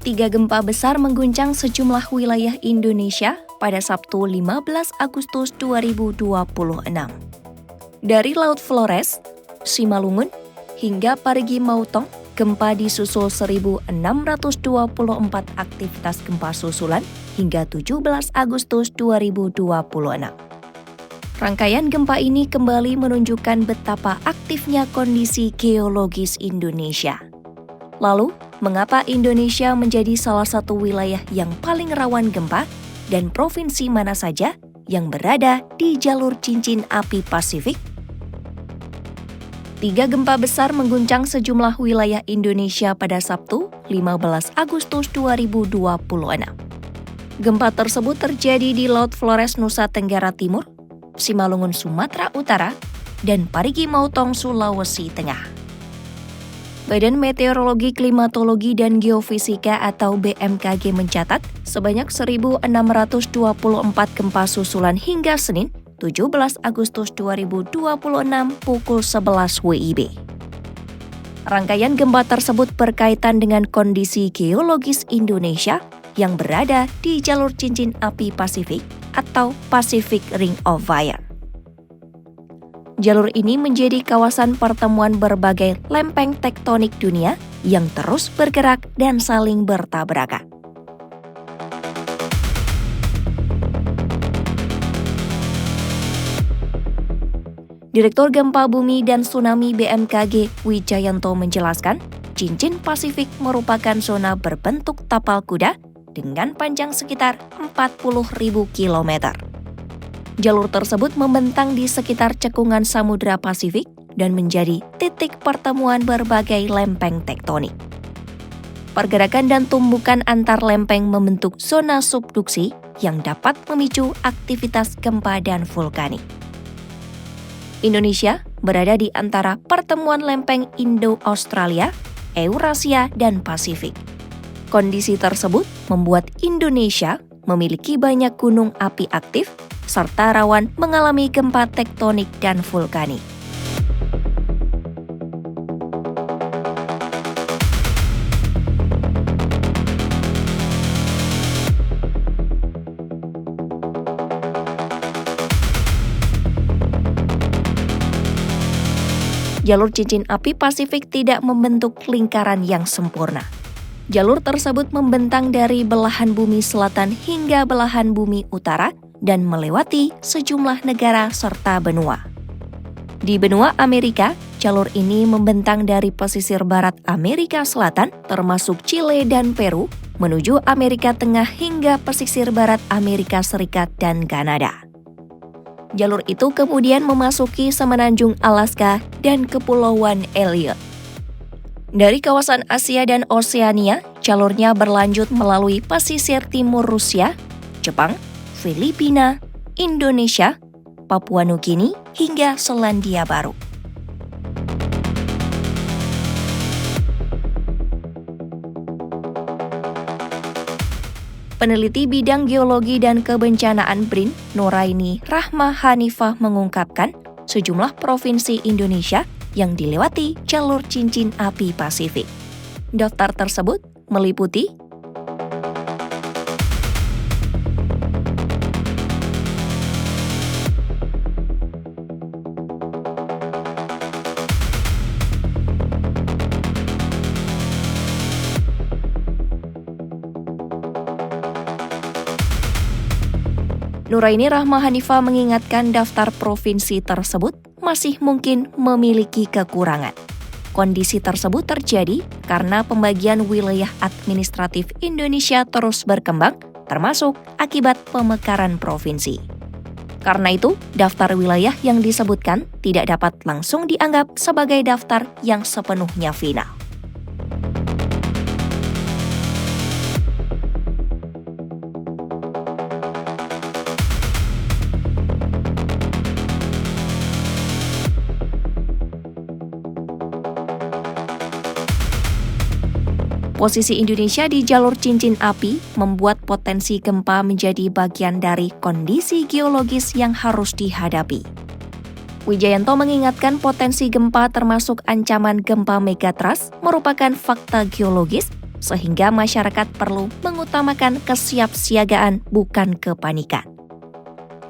Tiga gempa besar mengguncang sejumlah wilayah Indonesia pada Sabtu 15 Agustus 2026. Dari Laut Flores, Simalungun, hingga Parigi Mautong, gempa disusul 1.624 aktivitas gempa susulan hingga 17 Agustus 2026. Rangkaian gempa ini kembali menunjukkan betapa aktifnya kondisi geologis Indonesia. Lalu, mengapa Indonesia menjadi salah satu wilayah yang paling rawan gempa dan provinsi mana saja yang berada di jalur cincin api Pasifik? Tiga gempa besar mengguncang sejumlah wilayah Indonesia pada Sabtu, 15 Agustus 2026. Gempa tersebut terjadi di Laut Flores, Nusa Tenggara Timur, Simalungun, Sumatera Utara, dan Parigi Mautong, Sulawesi Tengah. Badan Meteorologi, Klimatologi, dan Geofisika atau BMKG mencatat sebanyak 1.624 gempa susulan hingga Senin, 17 Agustus 2026 pukul 11 WIB. Rangkaian gempa tersebut berkaitan dengan kondisi geologis Indonesia yang berada di jalur cincin api Pasifik atau Pacific Ring of Fire. Jalur ini menjadi kawasan pertemuan berbagai lempeng tektonik dunia yang terus bergerak dan saling bertabrakan. Direktur Gempa Bumi dan Tsunami BMKG Wijayanto menjelaskan, cincin Pasifik merupakan zona berbentuk tapal kuda dengan panjang sekitar 40.000 km. Jalur tersebut membentang di sekitar cekungan Samudra Pasifik dan menjadi titik pertemuan berbagai lempeng tektonik. Pergerakan dan tumbukan antar lempeng membentuk zona subduksi yang dapat memicu aktivitas gempa dan vulkanik. Indonesia berada di antara pertemuan lempeng Indo-Australia, Eurasia, dan Pasifik. Kondisi tersebut membuat Indonesia memiliki banyak gunung api aktif serta rawan mengalami gempa tektonik dan vulkanik. Jalur cincin api Pasifik tidak membentuk lingkaran yang sempurna. Jalur tersebut membentang dari belahan bumi selatan hingga belahan bumi utara dan melewati sejumlah negara serta benua. Di benua Amerika, jalur ini membentang dari pesisir barat Amerika Selatan termasuk Chile dan Peru menuju Amerika Tengah hingga pesisir barat Amerika Serikat dan Kanada. Jalur itu kemudian memasuki semenanjung Alaska dan Kepulauan Elliot. Dari kawasan Asia dan Oseania, jalurnya berlanjut melalui pesisir timur Rusia, Jepang, Filipina, Indonesia, Papua Nugini, hingga Selandia Baru. Peneliti bidang geologi dan kebencanaan BRIN, Nuraini Rahma Hanifah mengungkapkan sejumlah provinsi Indonesia yang dilewati jalur cincin api Pasifik. Daftar tersebut meliputi Nuraini Rahma Hanifah mengingatkan daftar provinsi tersebut masih mungkin memiliki kekurangan. Kondisi tersebut terjadi karena pembagian wilayah administratif Indonesia terus berkembang, termasuk akibat pemekaran provinsi. Karena itu, daftar wilayah yang disebutkan tidak dapat langsung dianggap sebagai daftar yang sepenuhnya final. Posisi Indonesia di jalur cincin api membuat potensi gempa menjadi bagian dari kondisi geologis yang harus dihadapi. Wijayanto mengingatkan potensi gempa termasuk ancaman gempa megatrust merupakan fakta geologis sehingga masyarakat perlu mengutamakan kesiapsiagaan bukan kepanikan.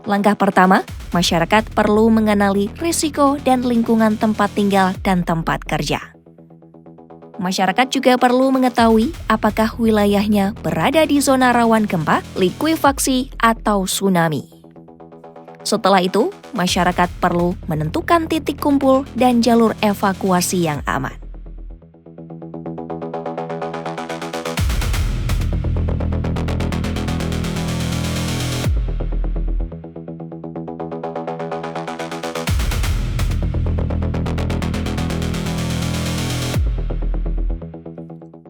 Langkah pertama, masyarakat perlu mengenali risiko dan lingkungan tempat tinggal dan tempat kerja. Masyarakat juga perlu mengetahui apakah wilayahnya berada di zona rawan gempa, likuifaksi, atau tsunami. Setelah itu, masyarakat perlu menentukan titik kumpul dan jalur evakuasi yang aman.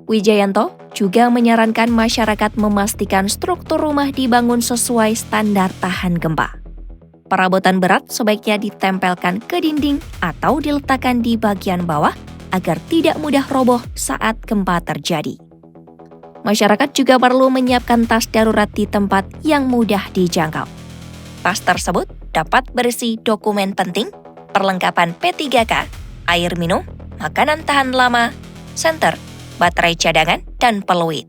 Wijayanto juga menyarankan masyarakat memastikan struktur rumah dibangun sesuai standar tahan gempa. Perabotan berat sebaiknya ditempelkan ke dinding atau diletakkan di bagian bawah agar tidak mudah roboh saat gempa terjadi. Masyarakat juga perlu menyiapkan tas darurat di tempat yang mudah dijangkau. Tas tersebut dapat berisi dokumen penting, perlengkapan P3K, air minum, makanan tahan lama, senter, baterai cadangan, dan peluit.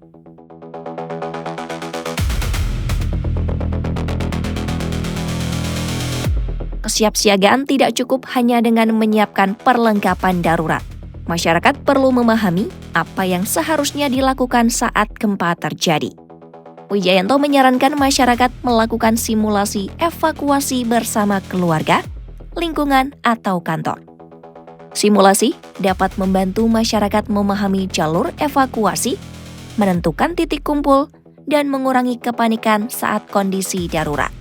Kesiapsiagaan tidak cukup hanya dengan menyiapkan perlengkapan darurat. Masyarakat perlu memahami apa yang seharusnya dilakukan saat gempa terjadi. Wijayanto menyarankan masyarakat melakukan simulasi evakuasi bersama keluarga, lingkungan, atau kantor. Simulasi dapat membantu masyarakat memahami jalur evakuasi, menentukan titik kumpul, dan mengurangi kepanikan saat kondisi darurat.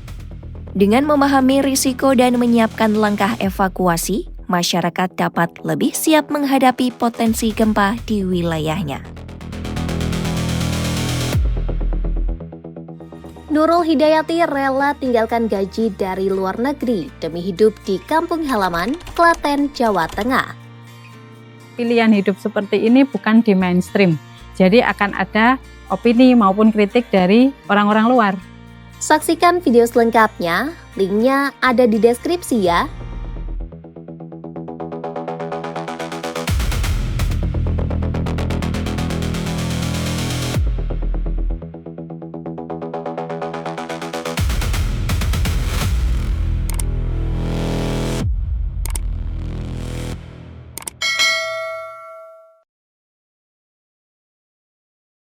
Dengan memahami risiko dan menyiapkan langkah evakuasi, masyarakat dapat lebih siap menghadapi potensi gempa di wilayahnya. Nurul Hidayati rela tinggalkan gaji dari luar negeri demi hidup di kampung halaman, Klaten, Jawa Tengah. Pilihan hidup seperti ini bukan di mainstream, jadi akan ada opini maupun kritik dari orang-orang luar. Saksikan video selengkapnya, linknya ada di deskripsi ya.